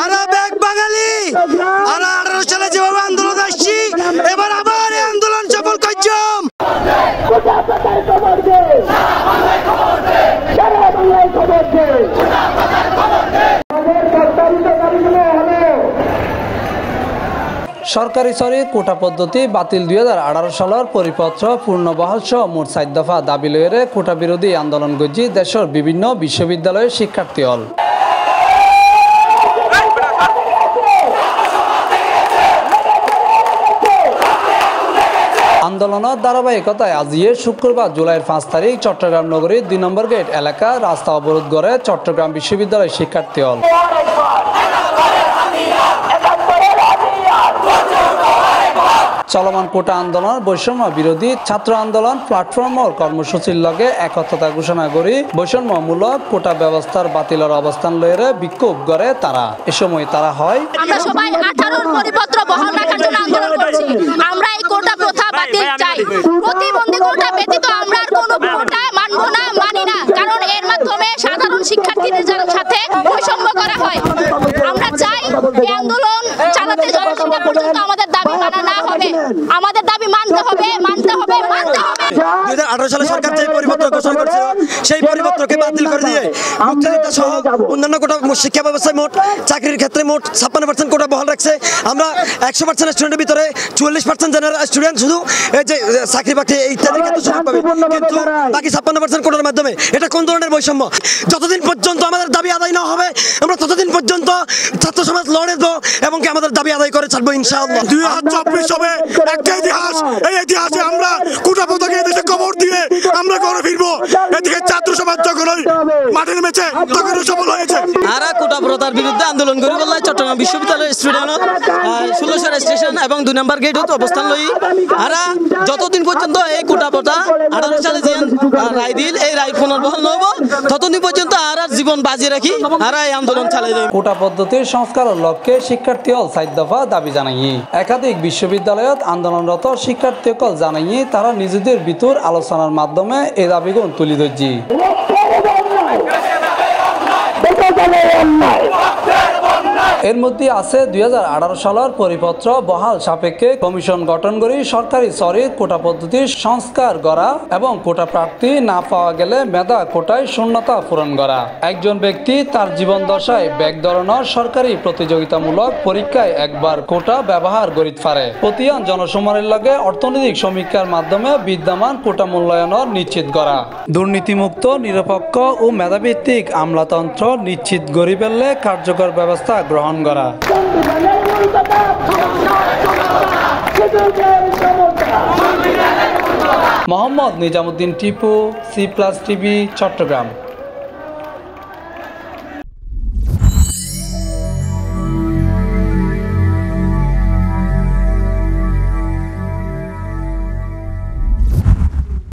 আরা bag বাঙালি আরা 18 সালে যেভাবে আন্দোলন আসছি এবার আবার এই আন্দোলন সফল করছম। সরকারি সরি কোটা পদ্ধতি বাতিল 2018 সালের পরিপত্র পূর্ণবহাল সহ মোট 4 দফা দাবি লইরে কোটা বিরোধী আন্দোলন গজি দেশের বিভিন্ন বিশ্ববিদ্যালয়ের শিক্ষার্থী হল। আন্দোলনের ধারাবাহিকতায় আজিয়ে শুক্রবার জুলাইয়ের 5 তারিখ চট্টগ্রাম নগরীর 2 নম্বর গেট এলাকা রাস্তা অবরোধ করে চট্টগ্রাম বিশ্ববিদ্যালয়ের শিক্ষার্থী হল। চলমান কোটা আন্দোলন বৈষম্য বিরোধী ছাত্র আন্দোলন প্ল্যাটফর্ম ও কর্মসূচির লগে একত্রতা ঘোষণা করি বৈষম্যমূলক কোটা ব্যবস্থার বাতিলের অবস্থান লইরে বিক্ষোভ করে তারা। এ সময় তারা হয় আমরা সবাই 18 পরিপত্র বহাল রাখার জন্য আন্দোলন করছি। আমরা এই কোটা প্রথা বাতিল চাই। প্রতিবন্ধী কোটা ব্যতীত আমরা আর কোনো কোটা মানব না, মানি না, কারণ এর মাধ্যমে সাধারণ শিক্ষার্থীদের সাথে বৈষম্য করা হয়। আমরা চাই এই আন্দোলন চালাতে যতক্ষণ পর্যন্ত আমাদের দাবি মানা না হবে, আমাদের দাবি মানতে হবে, মানতে হবে, মানতে হবে। 2018 সালে সরকার যে পরিপত্র ঘোষণা করেছিল সেই পরিপত্রকে বাতিল করে দিয়ে মুক্তিযোদ্ধা সহ অন্যান্য কোটা শিক্ষা ব্যবস্থায় মোট চাকরির ক্ষেত্রে মোট 56% কোটা বহাল রাখছে। আমরা 100% স্টুডেন্টের ভিতরে 44% জেনারেল স্টুডেন্ট শুধু এই যে চাকরি বাকরি ইত্যাদি ক্ষেত্রে সুযোগ পাবে, কিন্তু বাকি 56% কোটার মাধ্যমে এটা কোন ধরনের বৈষম্য? যতদিন পর্যন্ত আমাদের দাবি আদায় না হবে আমরা ততদিন পর্যন্ত ছাত্র সমাজ লড়ে দেবো এবং কি আমাদের দাবি আদায় করে ছাড়বো ইনশাআল্লাহ। 2024 হবে একটা ইতিহাস, এই ইতিহাসে আমরা কোটা পতাকা দেশে কবর দিয়ে আমরা ঘরে ফিরবো। এদিকে ছাত্র সমাজ যখন মাঠে নেমেছে তখন সফল হয়েছে। আরা কোটা প্রথার বিরুদ্ধে আন্দোলন করি বললে চট্টগ্রাম বিশ্ববিদ্যালয়ের স্টুডেন্ট 16 স্টেশন এবং 2 নম্বর গেট অবস্থান লই আরা যতদিন পর্যন্ত এই কোটা প্রথা 18 সালে যে রায় দিল এই রায় পুনর্বহাল নব ততদিন পর্যন্ত আর জীবন বাজি রাখি আর এই আন্দোলন চালাই যাই। কোটা পদ্ধতির সংস্কারের লক্ষ্যে শিক্ষার্থী হল 4 দফা দাবি জানাই একাধিক বিশ্ববিদ্যালয়ত আন্দোলনরত শিক্ষার্থী হল জানাই তারা নিজেদের ভিতর আলোচনার মাধ্যমে এই দাবিগুলো তুলি ধরছি। এর মধ্যে আছে 2018 সালের পরিপত্র বহাল সাপেক্ষে কমিশন গঠন করে সরকারি সরি কোটা পদ্ধতির সংস্কার করা এবং কোটা প্রার্থী না পাওয়া গেলে মেধা কোটায় শূন্যতা পূরণ করা। একজন ব্যক্তি তার জীবন দশায় ব্যাগ ধরনের সরকারি প্রতিযোগিতামূলক পরীক্ষায় একবার কোটা ব্যবহার করিতে পারে। প্রতিজন জনসময়ের লগে অর্থনৈতিক সমীক্ষার মাধ্যমে বিদ্যমান কোটা মূল্যায়নের নিশ্চিত করা। দুর্নীতিমুক্ত নিরপেক্ষ ও মেধাভিত্তিক আমলাতন্ত্র নিশ্চিত করি ফেললে কার্যকর ব্যবস্থা গ্রহণ করা। Mohammad Nizamuddin Tipu, C+ TV, Chittagong.